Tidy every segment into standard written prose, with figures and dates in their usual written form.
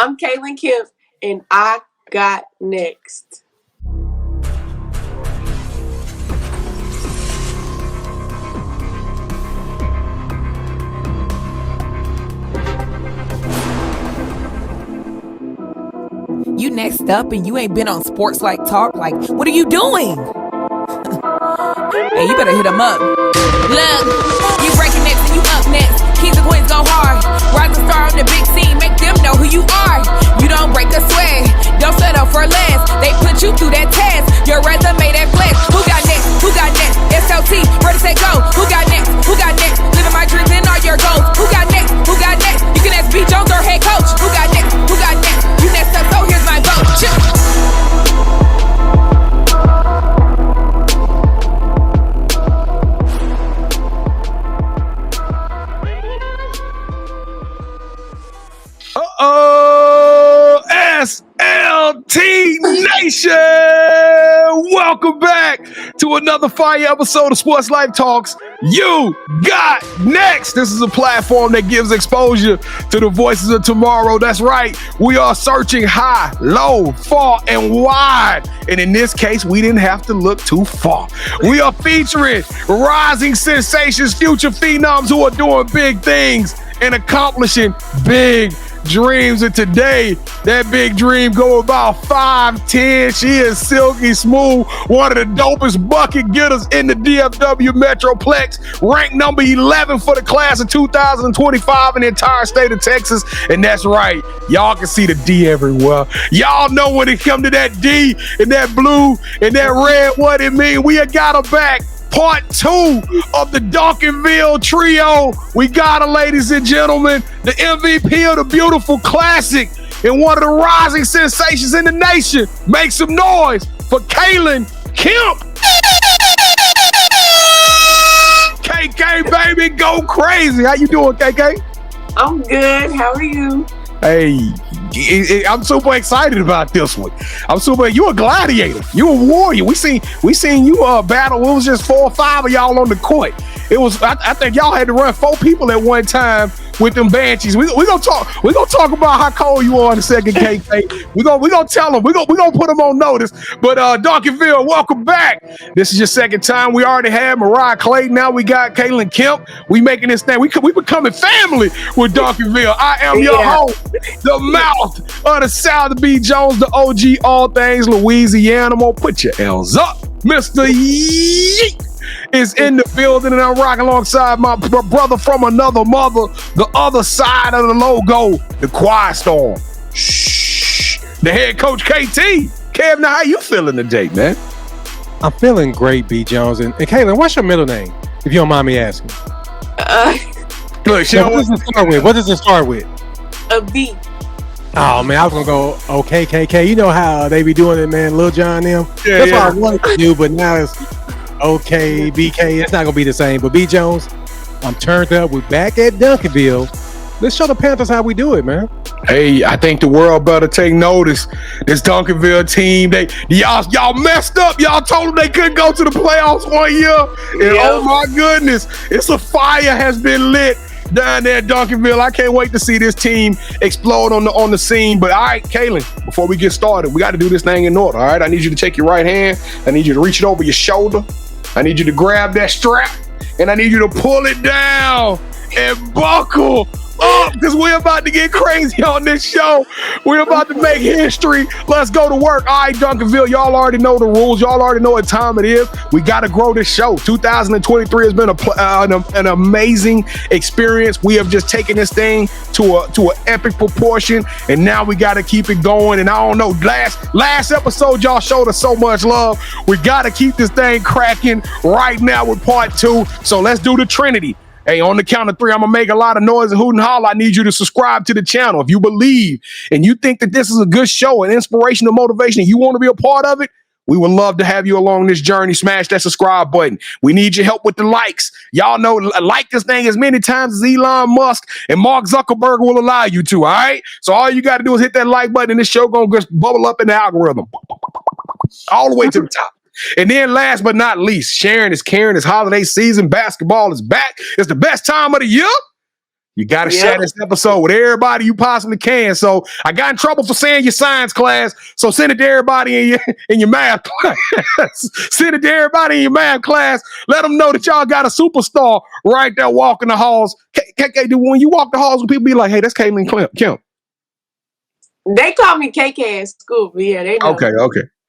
I'm Kaylinn Kemp, and I got next. You next up and you ain't been on Sports Like Talk. Like, what are you doing? Hey, you better hit him up. Look, you breaking next and you up next. Kings and queens go hard. Rise and star on the big scene. Make them know who you are. You don't break a sweat. Don't settle for less. They put you through that test. Your resume that flex. Who got next? Who got next? SLT, ready, set, go. Who got next? Who got next? Living my dreams and all your goals. Who got next? Who got next? You can ask B. Jones or head coach. Who got next? Who got next? You next up, so here's my vote. Chill. SLT Nation! Welcome back to another fire episode of Sports Life Talks. You got next. This is a platform that gives exposure to the voices of tomorrow. That's right. We are searching high, low, far, and wide. And in this case, we didn't have to look too far. We are featuring rising sensations, future phenoms who are doing big things and accomplishing big dreams. And today, that big dream go about 5'10". She is silky smooth, one of the dopest bucket getters in the DFW Metroplex, ranked number 11 for the class of 2025 in the entire state of Texas. And that's right, y'all can see the D everywhere. Y'all know when it come to that D and that blue and that red, what it mean. We got her back. Part 2 of the Duncanville trio. We got her, ladies and gentlemen, the MVP of the beautiful classic and one of the rising sensations in the nation. Make some noise for Kaylinn Kemp. KK, baby, go crazy. How you doing, KK? I'm good. How are you? Hey, I'm super excited about this one. You a gladiator. You a warrior. We seen you battle. It was just 4 or 5 of y'all on the court. It was. I think y'all had to run 4 people at one time with them banshees. We gonna talk about how cold you are in a second, KK. We gonna tell them. We gonna put them on notice. But Duncanville, welcome back. This is your second time. We already had Mariah Clayton. Now we got Kaylinn Kemp. We making this thing. We becoming family with Duncanville. I am your host, the mouth of the South, B. Jones, the OG, all things Louisiana. Put your L's up, Mr. Yeet is in the building, and I'm rocking alongside my brother from another mother, the other side of the logo, the Quiet Storm. Shh. The head coach, KT. Kev, now how you feeling today, man? I'm feeling great, B. Jones. And Kaylinn, what's your middle name, if you don't mind me asking? Look, what does it start with? A B. Oh, man, I was going to go, okay, KK. You know how they be doing it, man, Lil Jon them. Yeah, That's what I wanted to do, but now it's okay, BK. It's not going to be the same. But B. Jones, I'm turned up. We're back at Duncanville. Let's show the Panthers how we do it, man. Hey, I think the world better take notice. This Duncanville team, y'all messed up. Y'all told them they couldn't go to the playoffs 1 year. And oh my goodness, it's a fire has been lit down there at Duncanville. I can't wait to see this team explode on the scene. But all right, Kaylinn, before we get started, we got to do this thing in order. All right, I need you to take your right hand. I need you to reach it over your shoulder. I need you to grab that strap, and I need you to pull it down and buckle up, because we're about to get crazy on this show. We're about to make history. Let's go to work. All right, Duncanville, y'all already know the rules. Y'all already know what time it is. We got to grow this show. 2023 has been an amazing experience. We have just taken this thing to an epic proportion, and now we got to keep it going. And I don't know, last episode, y'all showed us so much love. We got to keep this thing cracking right now with part 2. So let's do the Trinity. Hey, on the count of 3, I'm going to make a lot of noise and hoot and holler. I need you to subscribe to the channel. If you believe and you think that this is a good show, an inspiration and motivation, and you want to be a part of it, we would love to have you along this journey. Smash that subscribe button. We need your help with the likes. Y'all know, like this thing as many times as Elon Musk and Mark Zuckerberg will allow you to, all right? So all you got to do is hit that like button, and this show going to just bubble up in the algorithm all the way to the top. And then last but not least, sharing is caring. It's holiday season. Basketball is back. It's the best time of the year. You got to share this episode with everybody you possibly can. So I got in trouble for saying your science class. So send it to everybody in your math class. Send it to everybody in your math class. Let them know that y'all got a superstar right there walking the halls. When you walk the halls, when people be like, hey, that's Kaylinn Kemp. They call me KK at school, but yeah, they know. Okay.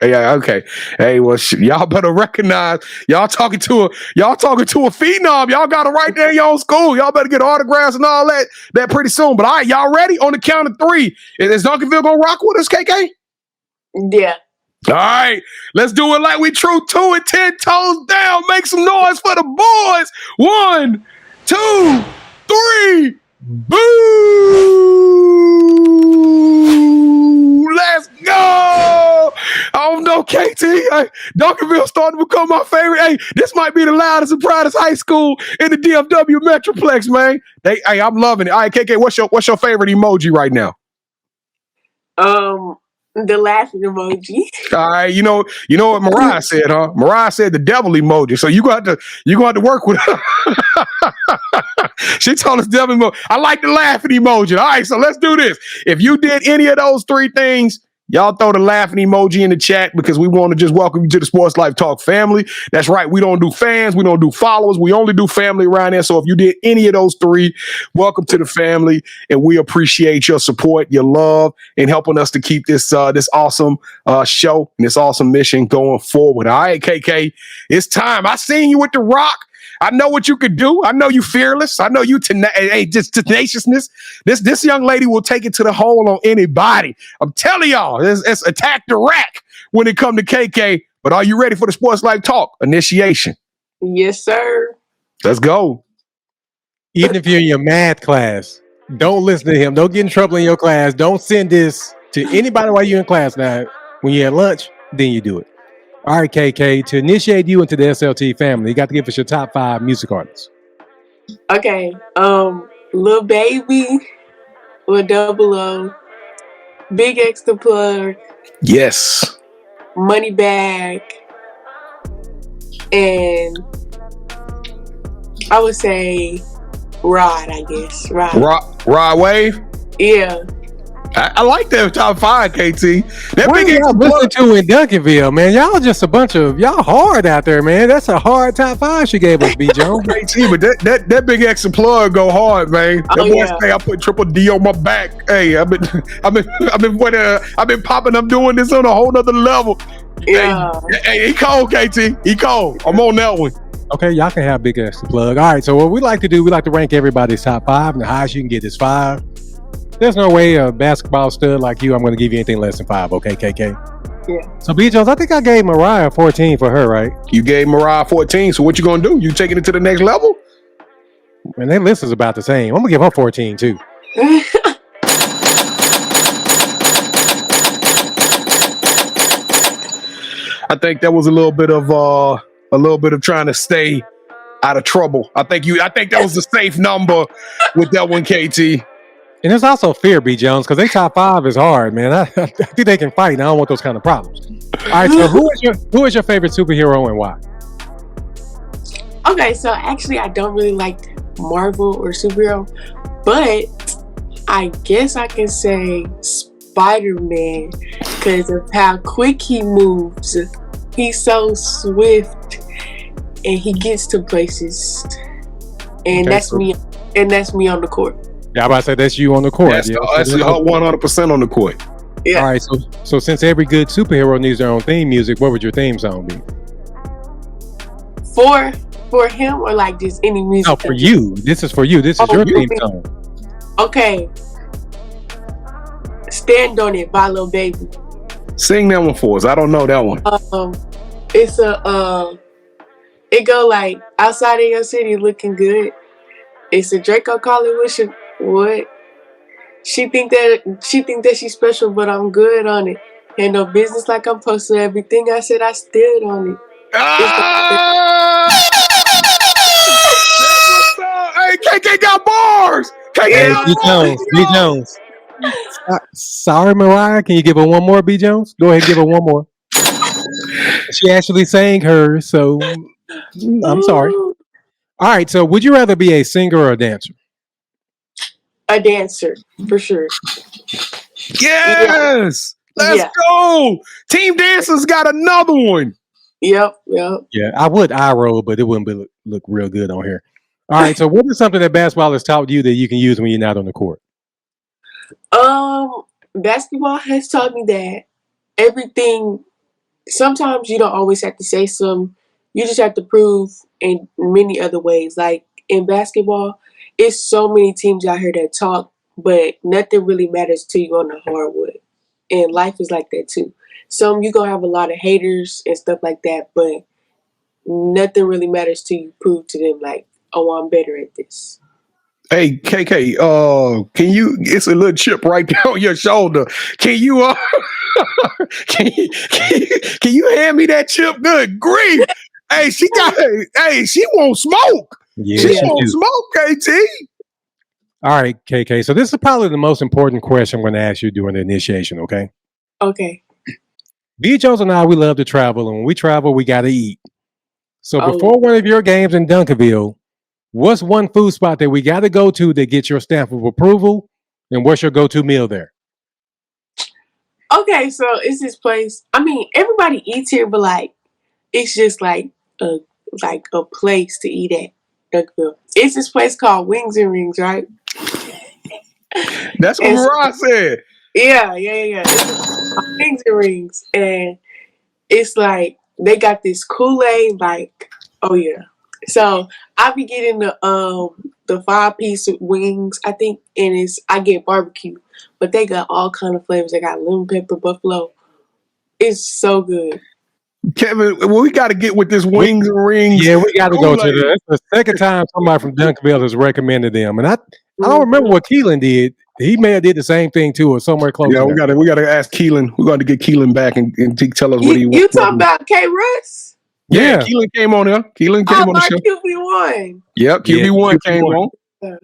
Yeah, okay. Hey, well, y'all better recognize y'all talking to a phenom. Y'all got it right there in your own school. Y'all better get autographs and all that pretty soon. But all right, y'all ready? On the count of 3. Is Duncanville gonna rock with us, KK? Yeah. All right, let's do it like we true 2 and 10 toes down. Make some noise for the boys. 1, 2, 3. Boo! Let's go! I don't know, KT. Duncanville starting to become my favorite. Hey, this might be the loudest and proudest high school in the DFW Metroplex, man. I'm loving it. All right, KK, what's your favorite emoji right now? The laughing emoji. All right, you know what Mariah said, huh? Mariah said the devil emoji. So you got to work with her. She told us devil emoji. I like the laughing emoji. All right, so let's do this. If you did any of those 3 things, y'all throw the laughing emoji in the chat because we want to just welcome you to the Sports Life Talk family. That's right. We don't do fans. We don't do followers. We only do family around here. So if you did any of those 3, welcome to the family. And we appreciate your support, your love, and helping us to keep this awesome show and this awesome mission going forward. All right, KK, it's time. I seen you with the rock. I know what you could do. I know you fearless. I know you just tenaciousness. This young lady will take it to the hole on anybody. I'm telling y'all, it's attack the rack when it comes to KK. But are you ready for the Sports Life Talk Initiation? Yes, sir. Let's go. Even if you're in your math class, don't listen to him. Don't get in trouble in your class. Don't send this to anybody while you're in class. Now, when you're at lunch, then you do it. All right, KK, to initiate you into the SLT family, you got to give us your top 5 music artists. Okay. Lil Baby with Double O, Big X the Plug. Yes. Money Bag. And I would say Rod, I guess. Rod Wave? Yeah. I like that top 5, KT. That what Big y'all listen to in Duncanville, man? Y'all just a bunch of y'all hard out there, man. That's a hard top 5 she gave us, B. Jones. KT, but that Big X and Plug go hard, man. That boy say I put Triple D on my back. Hey, I've been popping. I'm doing this on a whole nother level. Yeah. Hey, he cold, KT. He cold. I'm on that one. Okay, y'all can have Big X and Plug. All right, so what we like to do, we like to rank everybody's top 5, and the highest you can get is 5. There's no way a basketball stud like you, I'm going to give you anything less than 5, okay, KK? Yeah. So, B. Jones, I think I gave Mariah 14 for her, right? You gave Mariah 14, so what you going to do? You taking it to the next level? And their list is about the same. I'm going to give her 14, too. I think that was a little bit of trying to stay out of trouble. I think that was a safe number with that one, KT. And there's also fear, B. Jones, because they top 5 is hard, man. I think they can fight, and I don't want those kind of problems. All right, so who is your favorite superhero and why? Okay, so actually I don't really like Marvel or superhero, but I guess I can say Spider-Man because of how quick he moves. He's so swift and he gets to places. And that's me on the court. Yeah, I'm about to say that's you on the court. That's 100% on the court. Yeah. All right, so since every good superhero needs their own theme music, what would your theme song be? For him or like just any music? No, for you. This is for you. This is your theme song. Okay. Stand on It by Lil Baby. Sing that one for us. I don't know that one. It's it go like outside of your city looking good. It's a Draco calling what? She think that she's special, but I'm good on it. Ain't no business like I'm posting everything I said I stood on it. Hey, KK got bars. Hey, B. Jones. Sorry, Mariah. Can you give her one more, B. Jones? Go ahead and give her one more. She actually sang hers, so I'm sorry. All right, so would you rather be a singer or a dancer? a dancer for sure. Yes, let's go. Team Dancers got another one. Yep. Yeah, I would eye roll, but it wouldn't look real good on here. All right, so what is something that basketball has taught you that you can use when you're not on the court? Basketball has taught me that everything. Sometimes you don't always have to say something. You just have to prove in many other ways. Like in basketball, it's so many teams out here that talk, but nothing really matters to you on the hardwood. And life is like that too. You're going to have a lot of haters and stuff like that, but nothing really matters to you prove to them like, oh, I'm better at this. Hey, KK, can you, it's a little chip right there on your shoulder. Can you, can you hand me that chip? Good grief. Hey, she won't smoke. Yeah, she won't smoke, KT. All right, KK. So this is probably the most important question I'm going to ask you during the initiation, okay? Okay. B. Jones and I, we love to travel, and when we travel, we got to eat. So before one of your games in Duncanville, what's one food spot that we got to go to that gets your stamp of approval, and what's your go-to meal there? Okay, so it's this place. I mean, everybody eats here, but like, it's just like a place to eat at Duncanville. It's this place called Wings and Rings, right? That's what Mariah said. Yeah. It's Wings and Rings, and it's like they got this Kool-Aid, like, oh yeah. So I be getting the 5-piece wings, I think, and I get barbecue, but they got all kind of flavors. They got lemon pepper, buffalo. It's so good. Kevin, we got to get with this Wings and Rings. Yeah, we got to go to that. It's the second time somebody from Duncanville has recommended them, and I don't remember what Kaylinn did. He may have did the same thing too, or somewhere close. Yeah, we got to ask Kaylinn. We got to get Kaylinn back and tell us what he wants. You talking about K. Russ? Yeah, Kaylinn came on there. Kaylinn came on the show. QB1. Yep, QB1 came on. All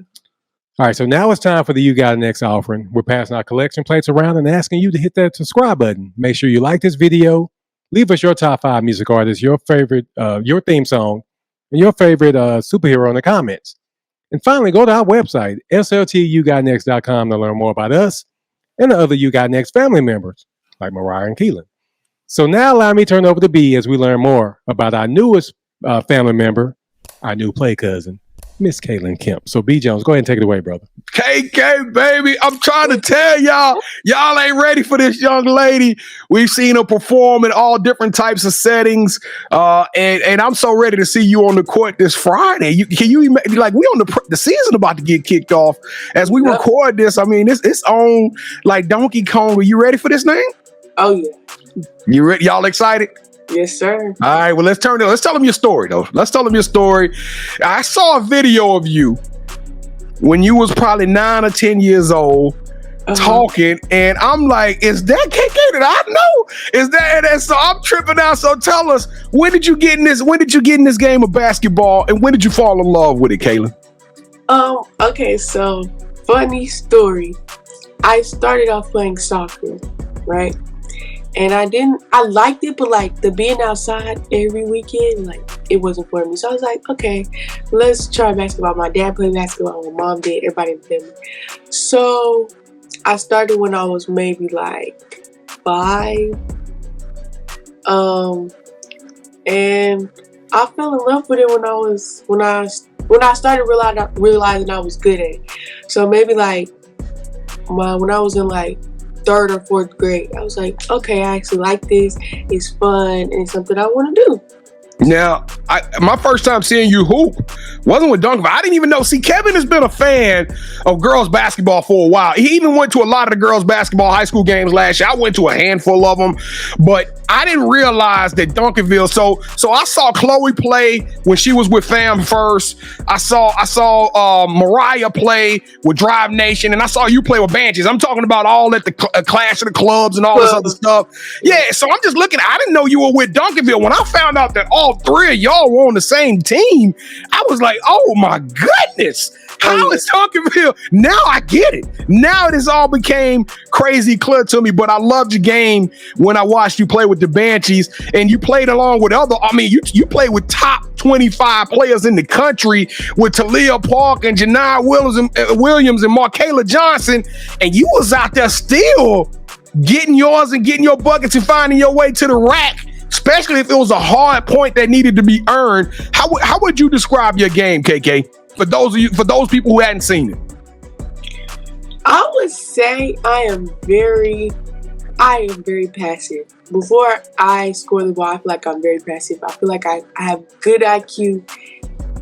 right, so now it's time for the You Got Next offering. We're passing our collection plates around and asking you to hit that subscribe button. Make sure you like this video. Leave us your top 5 music artists, your favorite, your theme song, and your favorite superhero in the comments. And finally, go to our website, sltyougotnext.com, to learn more about us and the other You Got Next family members, like Mariah and Kaylinn. So now allow me to turn over to B as we learn more about our newest family member, our new play cousin, Miss Kaylinn Kemp. So B. Jones, go ahead and take it away, brother. KK, baby, I'm trying to tell y'all ain't ready for this young lady. We've seen her perform in all different types of settings, and I'm so ready to see you on the court this Friday. Can you imagine? Like, we on the season about to get kicked off as we record this. I mean, it's on like Donkey Kong. Are you ready for this thing? Oh yeah. You ready? Y'all excited? Yes, sir. All right, well, let's tell them your story, though. Let's tell them your story. I saw a video of you when you was probably 9 or 10 years old talking, and I'm like, is that KK that I know? Is that? And so I'm tripping out. So tell us, when did you get in this game of basketball, and when did you fall in love with it, Kaylinn? Okay, so funny story. I started off playing soccer, right? And I liked it, but like the being outside every weekend, like it wasn't for me. So I was like, okay, let's try basketball. My dad played basketball, my mom did, everybody in the family. So I started when I was maybe like 5. And I fell in love with it when I started realizing I was good at it. So maybe like when I was in like 3rd or 4th grade, I was like, okay, I actually like this. It's fun and it's something I want to do. Now, my first time seeing you hoop wasn't with Duncanville. I didn't even know. See, Kevin has been a fan of girls basketball for a while. He even went to a lot of the girls basketball high school games last year. I went to a handful of them, but I didn't realize that Duncanville. So I saw Chloe play when she was with Fam first. I saw Mariah play with Drive Nation, and I saw you play with Banshees. I'm talking about all at the Clash of the Clubs and all this other stuff. Yeah, so I'm just looking. I didn't know you were with Duncanville. When I found out that all all three of y'all were on the same team, I was like, oh my goodness. How is Duncanville? Now I get it. Now it has all became crazy clear to me, but I loved your game when I watched you play with the Banshees, and you played along with you played with top 25 players in the country with Talia Park and Janai Williams and Markayla Johnson, and you was out there still getting yours and getting your buckets and finding your way to the rack, especially if it was a hard point that needed to be earned. How would you describe your game, KK? For those people who hadn't seen it. I would say I am very passive. Before I score the ball, I feel like I'm very passive. I feel like I have good IQ,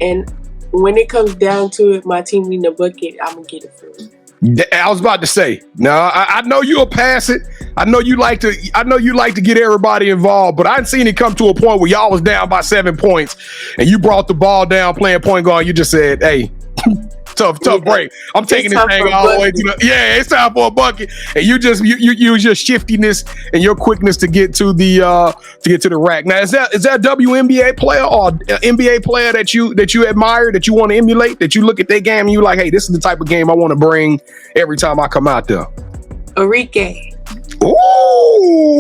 and when it comes down to it, my team needing a bucket, I'm gonna get it for it. I was about to say, no, I know you'll pass it. I know you like to get everybody involved, but I didn't seen it come to a point where y'all was down by 7 points and you brought the ball down playing point guard. You just said, hey, tough break. I'm taking this thing all the way to it's time for a bucket. And you use your shiftiness and your quickness to get to the rack. Now, is that a WNBA player or an NBA player that you admire, that you want to emulate, that you look at their game and you like, hey, this is the type of game I want to bring every time I come out there? Arike. Ooh,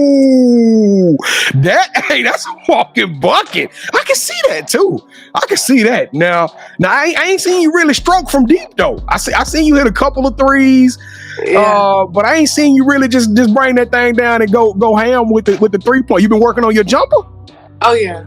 that's a walking bucket. I can see that too. I can see that. Now I ain't seen you really stroke from deep though. I seen you hit a couple of threes, but I ain't seen you really just bring that thing down and go ham with the 3-point. You been working on your jumper? Oh yeah.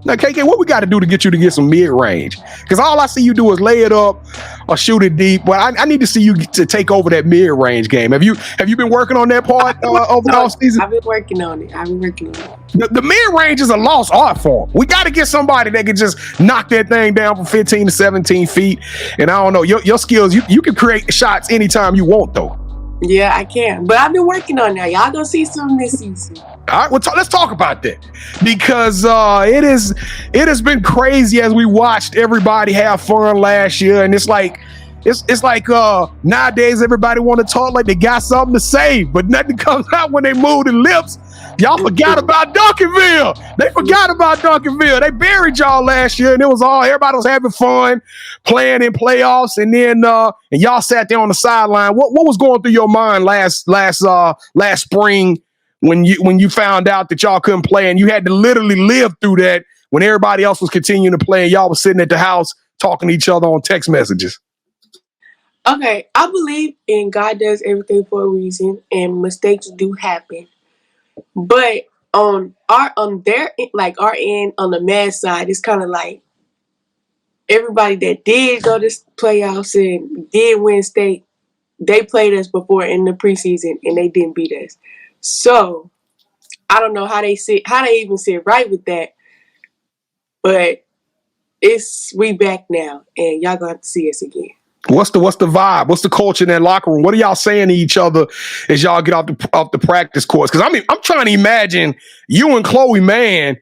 Now, KK, what we got to do to get some mid-range? Because all I see you do is lay it up or shoot it deep. But I need to see you to take over that mid-range game. Have you been working on that part over the offseason? I've been working on it. The mid-range is a lost art form. We got to get somebody that can just knock that thing down from 15 to 17 feet. And I don't know, your skills, you can create shots anytime you want, though. Yeah, I can. But I've been working on that. Y'all gonna see something this season. All right, let's talk about that, because it has been crazy as we watched everybody have fun last year, and it's like nowadays everybody want to talk like they got something to say, but nothing comes out when they move the lips. Y'all forgot about Duncanville. They forgot about Duncanville. They buried y'all last year, and everybody was having fun playing in playoffs, and then and y'all sat there on the sideline. What was going through your mind last spring when you found out that y'all couldn't play, and you had to literally live through that when everybody else was continuing to play, and y'all was sitting at the house talking to each other on text messages? Okay, I believe in God does everything for a reason, and mistakes do happen. But on our end, on the men's side, it's kind of like everybody that did go to playoffs and did win state, they played us before in the preseason and they didn't beat us. So I don't know how they even sit right with that. But we back now, and y'all gonna have to see us again. What's the vibe? What's the culture in that locker room? What are y'all saying to each other as y'all get off the practice course? Because I'm trying to imagine you and Chloe Mann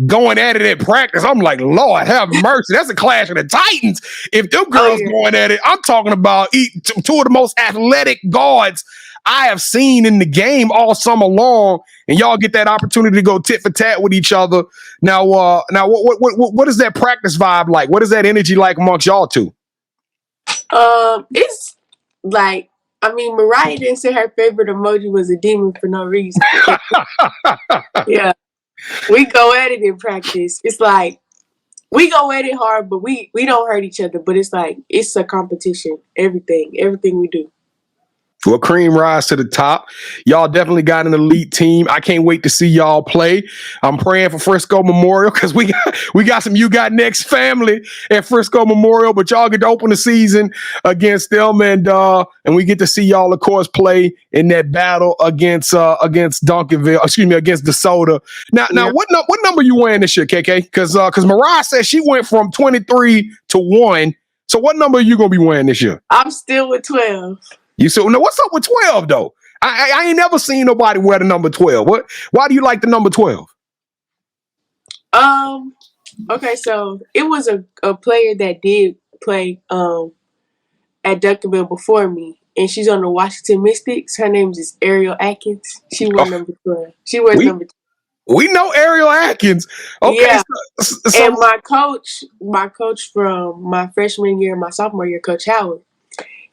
going at it at practice. I'm like, Lord have mercy. That's a clash of the Titans. If them girls going at it, I'm talking about two of the most athletic guards I have seen in the game all summer long, and y'all get that opportunity to go tit for tat with each other. Now what is that practice vibe like? What is that energy like amongst y'all two? It's like, Mariah didn't say her favorite emoji was a demon for no reason. Yeah. We go at it in practice. It's like, we go at it hard, but we don't hurt each other. But it's like, it's a competition. Everything we do. Well, cream rise to the top. Y'all definitely got an elite team. I can't wait to see y'all play. I'm praying for Frisco Memorial because we got some You Got Next family at Frisco Memorial, but y'all get to open the season against them, and we get to see y'all, of course, play in that battle against Duncanville. Against DeSoto. Now, what number you wearing this year, KK? Because Mariah said she went from 23 to 1. So what number are you gonna be wearing this year? I'm still with 12. You said, now what's up with 12 though? I ain't never seen nobody wear the number 12. Why do you like the number 12? Okay, so it was a player that did play at Duncanville before me, and she's on the Washington Mystics. Her name is Ariel Atkins. She wore number 12. She wears number 12. We know Ariel Atkins. Okay, Yeah. so And my coach from my freshman year, my sophomore year, Coach Howard,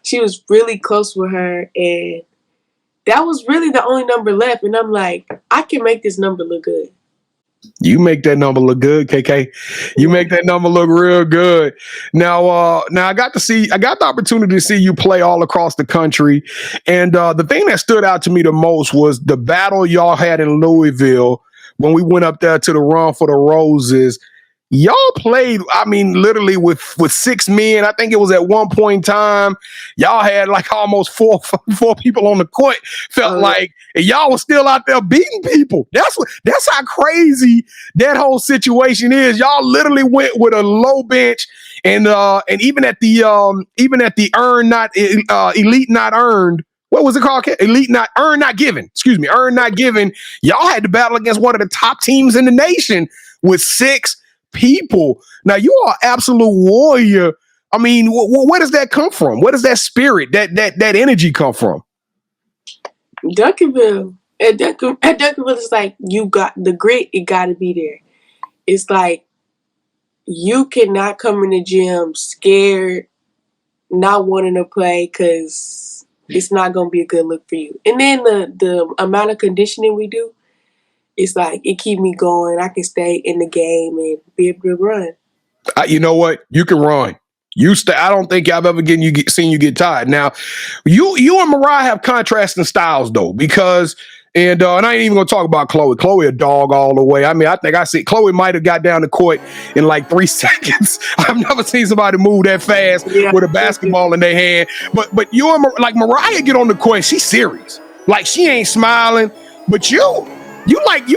she was really close with her, and that was really the only number left. And I'm like, I can make this number look good. you make that number look good, KK. You make that number look real good. Now I got the opportunity to see you play all across the country. And the thing that stood out to me the most was the battle y'all had in Louisville when we went up there to the Run for the Roses. Y'all played, I mean, literally with 6 men. I think it was at one point in time, y'all had like almost four people on the court. Felt like, and y'all was still out there beating people. That's how crazy that whole situation is. Y'all literally went with a low bench, and even at the earned not elite not earned. What was it called? Elite not earned not given. Excuse me, earned not given. Y'all had to battle against one of the top teams in the nation with 6 people. Now you are absolute warrior. I mean, where does that come from? Where does that spirit, that energy come from? Duncanville. At Duncanville, it's like you got the grit. It got to be there. It's like you cannot come in the gym scared, not wanting to play because it's not going to be a good look for you. And then the amount of conditioning we do, it's like it keep me going. I can stay in the game and be able to run. You know what? You can run. I don't think I've ever seen you get tired. Now, you and Mariah have contrasting styles though, because and I ain't even gonna talk about Chloe. Chloe a dog all the way. I mean, I think I see Chloe might have got down the court in like 3 seconds. I've never seen somebody move that fast with a basketball in their hand. But you and Mariah get on the court. She's serious. Like she ain't smiling. But you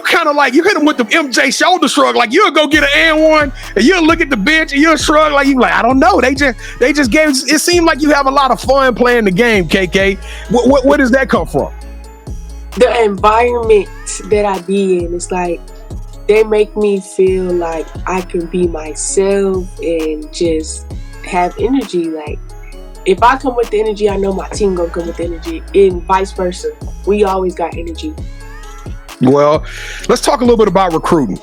kind of like you hit him with the MJ shoulder shrug, like you'll go get an and one, and you'll look at the bench and you'll shrug like you like I don't know. They just gave. It seemed like you have a lot of fun playing the game, KK. Where does that come from? The environment that I be in, it's like they make me feel like I can be myself and just have energy. Like if I come with the energy, I know my team gonna come with the energy, and vice versa. We always got energy. Well, let's talk a little bit about recruiting.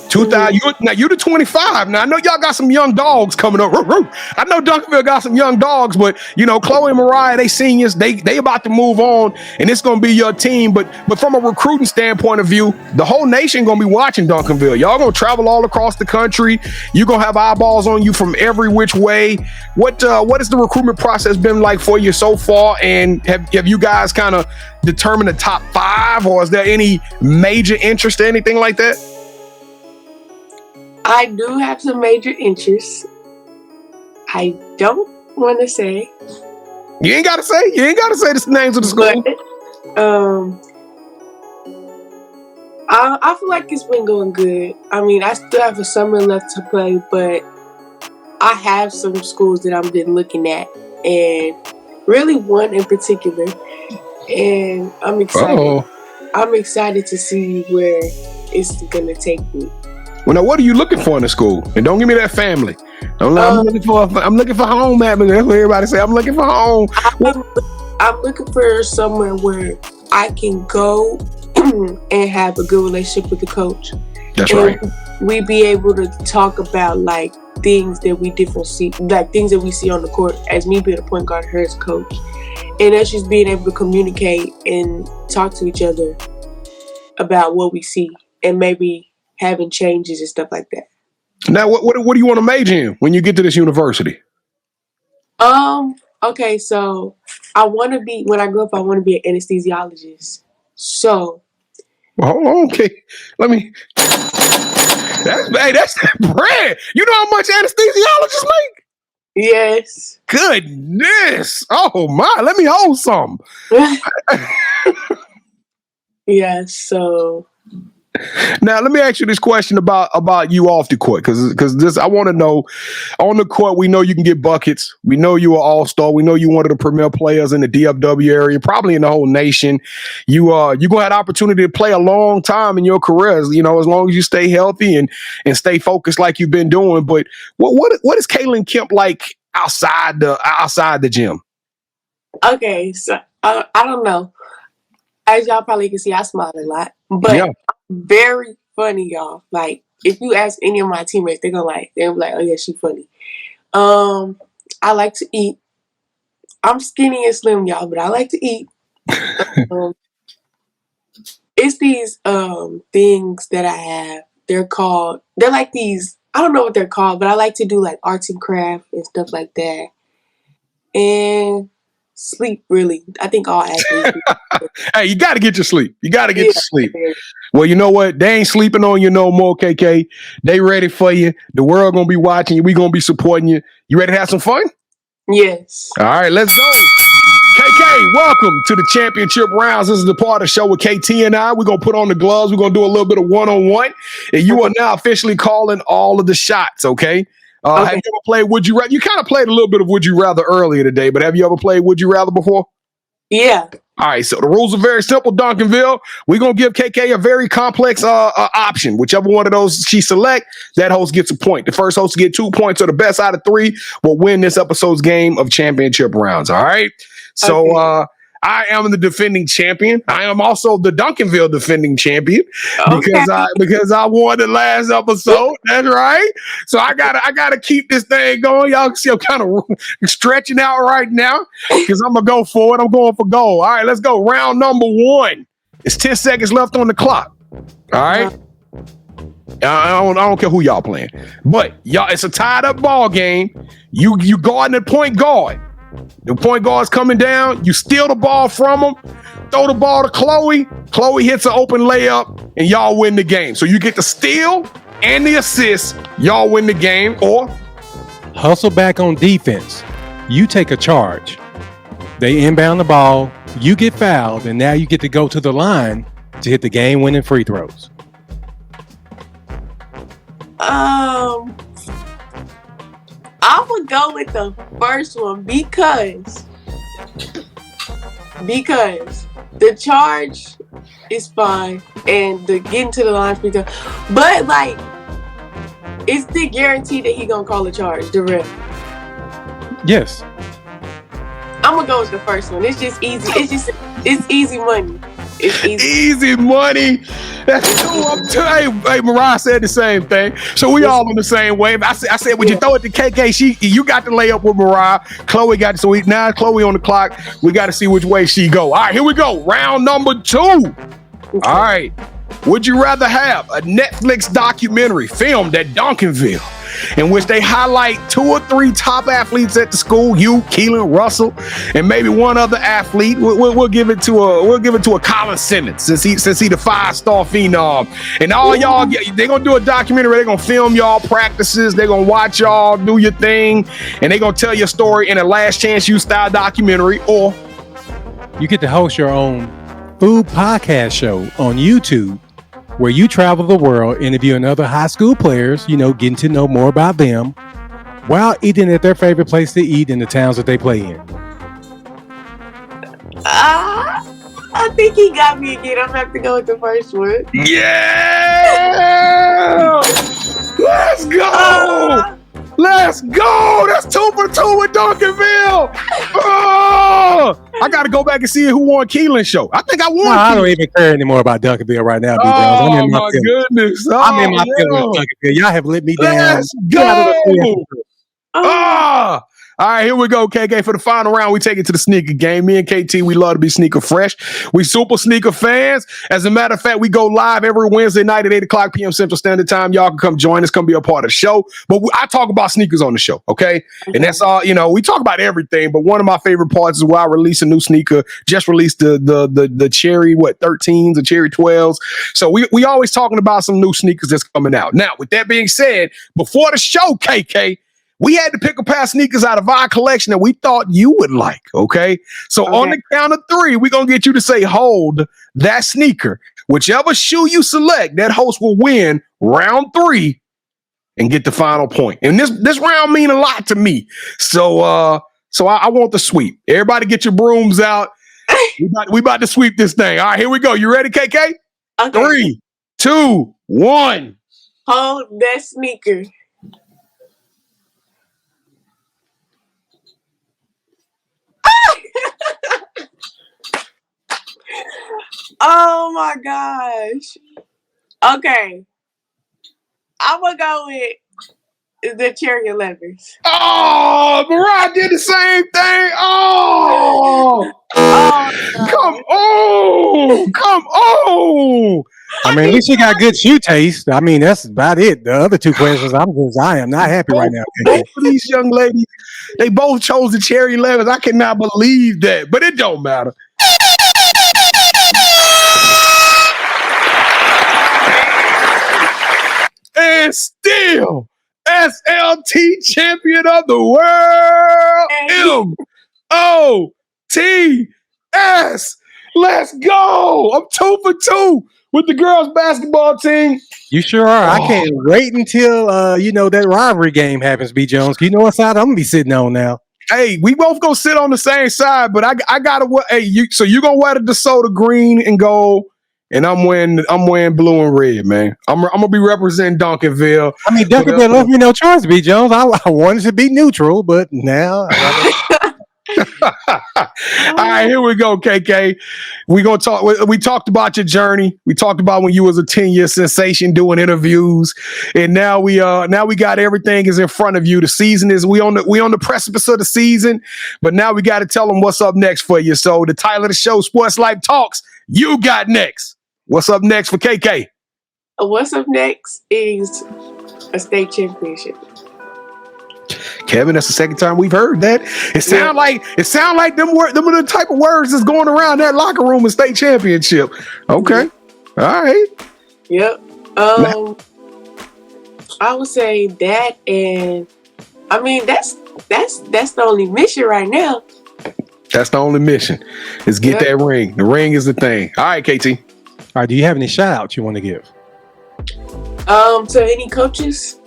2000, you're the 25. Now I know y'all got some young dogs coming up. I know Duncanville got some young dogs, but you know Chloe and Mariah, they seniors, they about to move on, and it's gonna be your team. But from a recruiting standpoint of view, the whole nation gonna be watching Duncanville. Y'all gonna travel all across the country. You're gonna have eyeballs on you from every which way. What has the recruitment process been like for you so far? And have you guys kind of determined the top 5, or is there any major interest or anything like that? I do have some major interests. I don't want to say. You ain't got to say. You ain't got to say the names of the school. But, I feel like it's been going good. I mean, I still have a summer left to play, but I have some schools that I've been looking at, and really one in particular. And I'm excited. I'm excited to see where it's gonna take me. Well, now, what are you looking for in the school? And don't give me that family. I'm looking for home, man. That's what everybody say. I'm looking for home. I'm looking for somewhere where I can go and have a good relationship with the coach. That's and right. We be able to talk about like things that we see on the court, as me being a point guard, her as a coach, and us just being able to communicate and talk to each other about what we see, and maybe having changes and stuff like that. Now, what do you want to major in when you get to this university? Okay, so when I grow up, I want to be an anesthesiologist. So, well, hold on, okay. That's bread. You know how much anesthesiologists make? Yes. Goodness. Oh my, let me hold some. Yeah, so now let me ask you this question about you off the court, because this I want to know. On the court, we know you can get buckets. We know you are all-star. We know you one of the premier players in the DFW area, probably in the whole nation. You gonna have the opportunity to play a long time in your career, as long as you stay healthy and stay focused like you've been doing. But what is Kaylinn Kemp like outside the gym? Okay, so I don't know. As y'all probably can see, I smile a lot, but yeah. Very funny, y'all. Like, if you ask any of my teammates, they're gonna be like, oh yeah, she funny. I like to eat. I'm skinny and slim, y'all, but I like to eat. Um, it's these things that I have. They're like these, I don't know what they're called, but I like to do like arts and craft and stuff like that. And sleep, really. I think all athletes do. Hey, you got to get your sleep. You got to get Yeah. your sleep. Well, you know what? They ain't sleeping on you no more, KK. They ready for you. The world going to be watching you. We going to be supporting you. You ready to have some fun? Yes. All right, let's go. KK, welcome to the championship rounds. This is the part of the show with KT and I. We're going to put on the gloves. We're going to do a little bit of one-on-one. And you are now officially calling all of the shots, okay? Have you ever played Would You Rather? You kind of played a little bit of Would You Rather earlier today, but have you ever played Would You Rather before? Yeah. All right, so the rules are very simple, Duncanville. We're going to give KK a very complex option. Whichever one of those she select, that host gets a point. The first host to get 2 points or the best out of 3 will win this episode's game of championship rounds, all right? So I am the defending champion. I am also the Duncanville defending champion because I won the last episode. That's right. So I gotta keep this thing going. Y'all can see I'm kind of stretching out right now because I'm gonna go for it. I'm going for gold. All right, let's go. Round number 1. It's 10 seconds left on the clock. All right. I don't care who y'all playing, but y'all, it's a tied up ball game. You guarding the point guard. The point guard's coming down. You steal the ball from him. Throw the ball to Chloe. Chloe hits an open layup, and y'all win the game. So you get the steal and the assist. Y'all win the game. Or hustle back on defense. You take a charge. They inbound the ball. You get fouled, and now you get to go to the line to hit the game-winning free throws. I would go with the first one because the charge is fine and the getting to the line free throw, but like it's the guarantee that he gonna call a charge. The ref. Yes. I'm gonna go with the first one. It's just easy. It's easy money. It's easy money. That's true. Hey, Mariah said the same thing. So we all on the same wave. I said, would you throw it to KK? You got to lay up with Mariah. Chloe got to. So now Chloe on the clock. We got to see which way she go. All right, here we go. Round number 2. All right. Would you rather have a Netflix documentary filmed at Duncanville in which they highlight 2 or 3 top athletes at the school, you, Keelan, Russell, and maybe one other athlete? We'll give it to a Colin Simmons since he the 5-star phenom. And all y'all, they're gonna do a documentary. They're gonna film y'all practices. They're gonna watch y'all do your thing, and they're gonna tell your story in a Last Chance U style documentary. Or you get to host your own food podcast show on YouTube, where you travel the world interviewing other high school players, getting to know more about them while eating at their favorite place to eat in the towns that they play in. I think he got me again. I'm gonna have to go with the first one. Yeah! Let's go! Let's go! That's 2 for 2 with Duncanville! Oh! I got to go back and see who won Keelan's show. I think I won. No, I don't even care anymore about Duncanville right now, Oh, my goodness. I'm in my feelings, Duncanville. Y'all have let me down. Let's go! All right, here we go, KK. For the final round, we take it to the sneaker game. Me and KT, we love to be sneaker fresh. We super sneaker fans. As a matter of fact, we go live every Wednesday night at 8 o'clock p.m. Central Standard Time. Y'all can come join us, come be a part of the show. But I talk about sneakers on the show, okay? And that's all, we talk about everything. But one of my favorite parts is where I release a new sneaker. Just released the Cherry, 13s or Cherry 12s. So we always talking about some new sneakers that's coming out. Now, with that being said, before the show, KK, we had to pick a pair of sneakers out of our collection that we thought you would like, okay? So on the count of 3, we're going to get you to say, hold that sneaker. Whichever shoe you select, that host will win round 3 and get the final point. And this round mean a lot to me. So I want the sweep. Everybody get your brooms out. We about to sweep this thing. All right, here we go. You ready, KK? Okay. 3, 2, 1. Hold that sneaker. Oh my gosh. Okay. I'm gonna go with the Cherry 11s. Oh, Mariah did the same thing. Oh, come on. I mean, at least you got good shoe taste. I mean, that's about it. The other two questions, I am not happy right now. Both of these young ladies, they both chose the Cherry 11s. I cannot believe that, but it don't matter. And still, SLT champion of the world, MOTS. Let's go. I'm 2 for 2 with the girls basketball team. You sure are. I can't wait until that rivalry game happens, B. Jones. You know what side I'm gonna be sitting on now. Hey, we both gonna sit on the same side, but I gotta. Hey, so you gonna wear the DeSoto green and gold, and I'm wearing blue and red, man. I'm gonna be representing Duncanville. I mean, Duncanville left me no choice, B. Jones. I wanted to be neutral, but now. All right, here we go, KK. We gonna talk. We talked about your journey. We talked about when you was a 10-year sensation doing interviews, and now we got everything is in front of you. The season is we on the precipice of the season, but now we got to tell them what's up next for you. So the title of the show, Sports Life Talks. You got next. What's up next for KK? What's up next is a state championship. Kevin, that's the second time we've heard that. It sound like them are the type of words that's going around that locker room in state championship. Okay. All right. Yep. I would say that, and I mean that's the only mission right now. That's the only mission is get that ring. The ring is the thing. All right, KT. All right. Do you have any shout outs you want to give? To any coaches?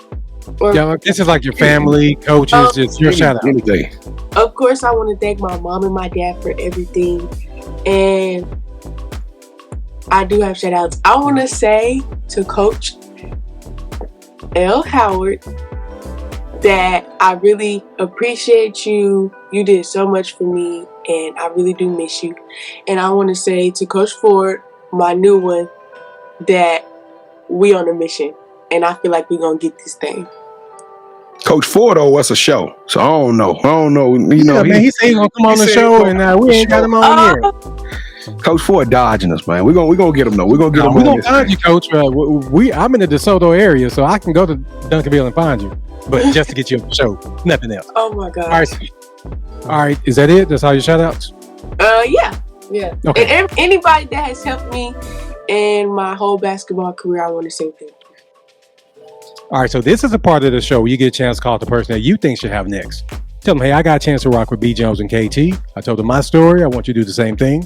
This is like your family, coaches, just your shout out. Anything. Of course, I want to thank my mom and my dad for everything. And I do have shout outs. I want to say to Coach L. Howard that I really appreciate you. You did so much for me, and I really do miss you. And I want to say to Coach Ford, my new one, that we on a mission. And I feel like we're going to get this thing. Coach Ford, that's a show. So I don't know. You know, man, he said he's gonna come on the show, and we ain't got him on here. Coach Ford dodging us, man. We're gonna get him though. We're gonna get him. We're gonna find you, Coach. I'm in the DeSoto area, so I can go to Duncanville and find you. But just to get you on the show, nothing else. Oh my God. All right. Is that it? That's all your shout outs? Yeah. Okay. And anybody that has helped me in my whole basketball career, I want to say thank you. All right, so this is a part of the show where you get a chance to call the person that you think should have next. Tell them, hey, I got a chance to rock with B. Jones and KT. I told them my story. I want you to do the same thing.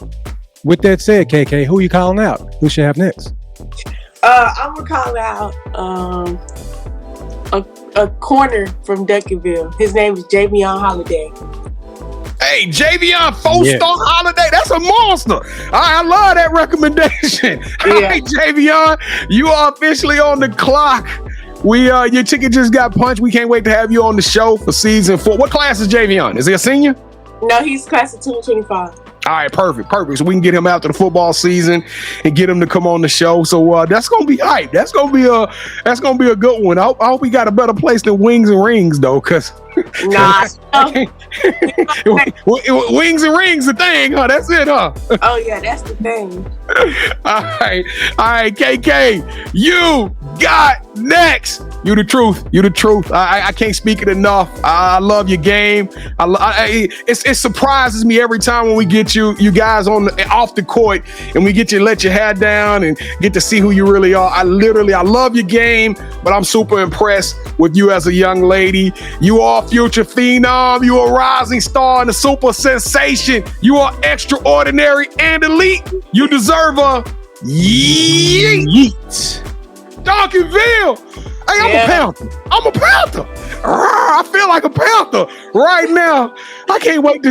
With that said, KK, who are you calling out? Who should have next? I'm going to call out a corner from Duncanville. His name is Javion Holiday. Hey, Javion, 4-star Holiday. That's a monster. All right, I love that recommendation. All right, Javion, you are officially on the clock. Your ticket just got punched. We can't wait to have you on the show for season 4. What class is Javion? Is he a senior? No, he's class of 2025. All right, perfect. So we can get him after the football season and get him to come on the show. So that's gonna be hype. That's gonna be a good one. I hope we got a better place than Wings and Rings though, because Wings and Rings the thing, huh? That's it, huh? Oh yeah, that's the thing. All right, KK, you got next. You the truth. I can't speak it enough. I love your game. It surprises me every time when we get you guys off the court and we get you to let your hair down and get to see who you really are. I love your game, but I'm super impressed with you as a young lady. You are a future phenom. You are a rising star and a super sensation. You are extraordinary and elite. You deserve a yeet. Duncanville. Hey, I'm a Panther. I'm a Panther. I feel like a Panther right now. I can't wait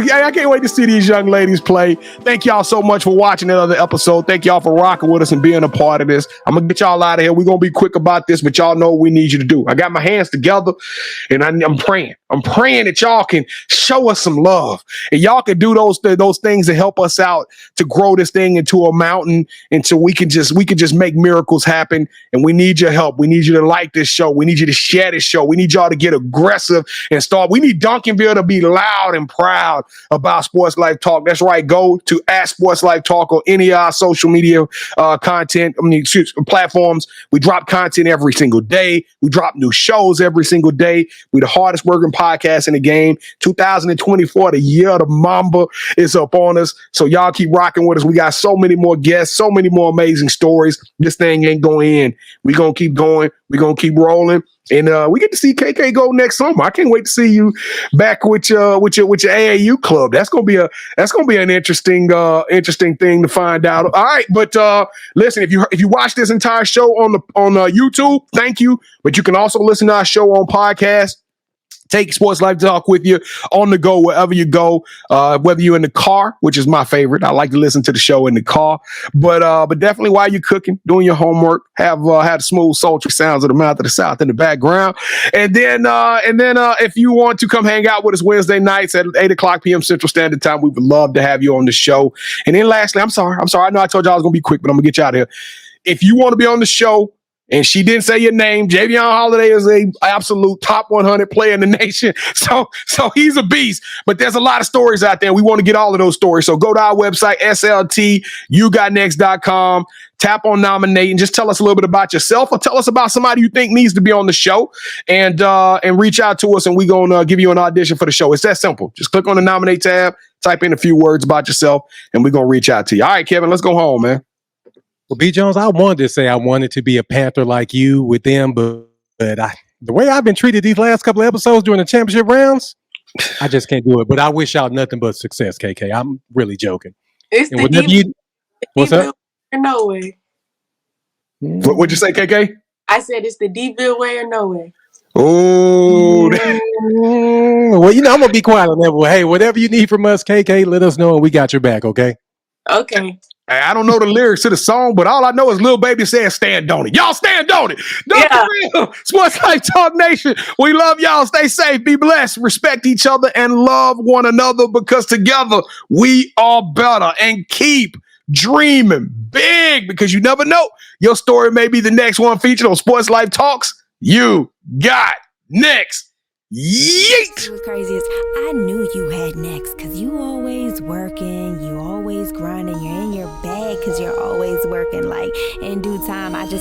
to see these young ladies play. Thank y'all so much for watching another episode. Thank y'all for rocking with us and being a part of this. I'm gonna get y'all out of here. We're gonna be quick about this, but y'all know what we need you to do. I got my hands together and I'm praying. I'm praying that y'all can show us some love and y'all can do those things to help us out to grow this thing into a mountain, and so we can just make miracles happen. And we need your help. We need you to like this show. We need you to share this show. We need y'all to get aggressive and start. We need Duncanville to be loud and proud about Sports Life Talk. That's right. Go to @Sports Life Talk or any of our social media platforms. We drop content every single day. We drop new shows every single day. We're the hardest working podcast in the game. 2024, the year of the Mamba, is up on us. So y'all keep rocking with us. We got so many more guests, so many more amazing stories. This thing ain't going to end. We're going to keep going. We're going to keep rolling. And we get to see KK go next summer. I can't wait to see you back with your AAU club. That's gonna be an interesting thing to find out. All right, but listen, if you watch this entire show on YouTube, thank you. But you can also listen to our show on podcast. Take Sports Life Talk with you on the go, wherever you go, whether you're in the car, which is my favorite. I like to listen to the show in the car, but definitely while you're cooking, doing your homework, have the smooth, sultry sounds of the mouth of the South in the background. And then if you want to come hang out with us Wednesday nights at 8:00 p.m. Central Standard Time, we would love to have you on the show. And then lastly, I'm sorry. I know I told y'all I was going to be quick, but I'm going to get you out of here. If you want to be on the show, and she didn't say your name, Javion Holiday is a absolute top 100 player in the nation. So he's a beast. But there's a lot of stories out there. We want to get all of those stories. So go to our website, sltugotnext.com. Tap on nominate and just tell us a little bit about yourself, or tell us about somebody you think needs to be on the show, and reach out to us, and we're going to give you an audition for the show. It's that simple. Just click on the nominate tab, type in a few words about yourself, and we're going to reach out to you. All right, Kevin, let's go home, man. Well, B. Jones, I wanted to say I wanted to be a Panther like you with them, but the way I've been treated these last couple of episodes during the championship rounds, I just can't do it. But I wish y'all nothing but success, KK. I'm really joking. It's and the what's up? No way. What'd you say, KK? I said it's the D-Ville way or no way. Oh, well, I'm gonna be quiet on that. Well, hey, whatever you need from us, KK, let us know, and we got your back. Okay. Okay. I don't know the lyrics to the song, but all I know is Lil Baby says stand on it. Y'all stand on it. Real. Sports Life Talk Nation. We love y'all. Stay safe. Be blessed. Respect each other and love one another, because together we are better. And keep dreaming big, because you never know. Your story may be the next one featured on Sports Life Talks. You got next. Yeet! What's crazy is I knew you had next, cause you always working, you always grinding, you're in your bag cause you're always working. Like in due time, I knew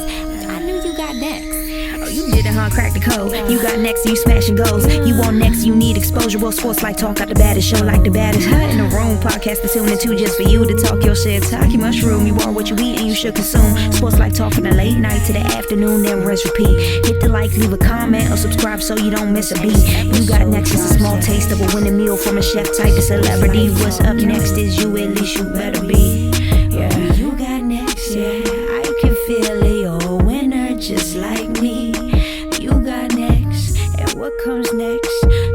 you got next. Oh, you did it, huh? Crack the code. You got next, you smashing goals. You want next, you need exposure. Well, Sports Like Talk got the baddest show, like the baddest in the room. Podcast to tune into just for you to talk your shit. Talk your mushroom. You are what you eat and you should consume. Sports Like Talk from the late night to the afternoon, then rest repeat. Hit the like, leave a comment, or subscribe so you don't miss a beat. You got next is a small taste of a winning meal from a chef type of celebrity. What's up next is you, at least you better be. Yeah, you got next, yeah. I can feel it, you're a winner just like me. You got next, and what comes next?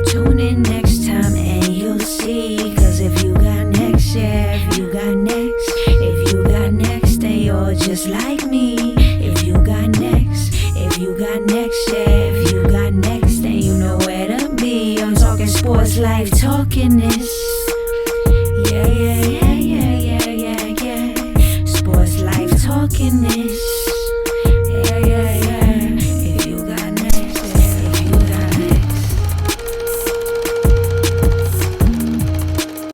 Tune in next time and you'll see. Cause if you got next, yeah, if you got next, if you got next, then you're just like me. If you got next, if you got next, yeah, if you got next, then you know where to be. I'm talking Sports Life, talking this.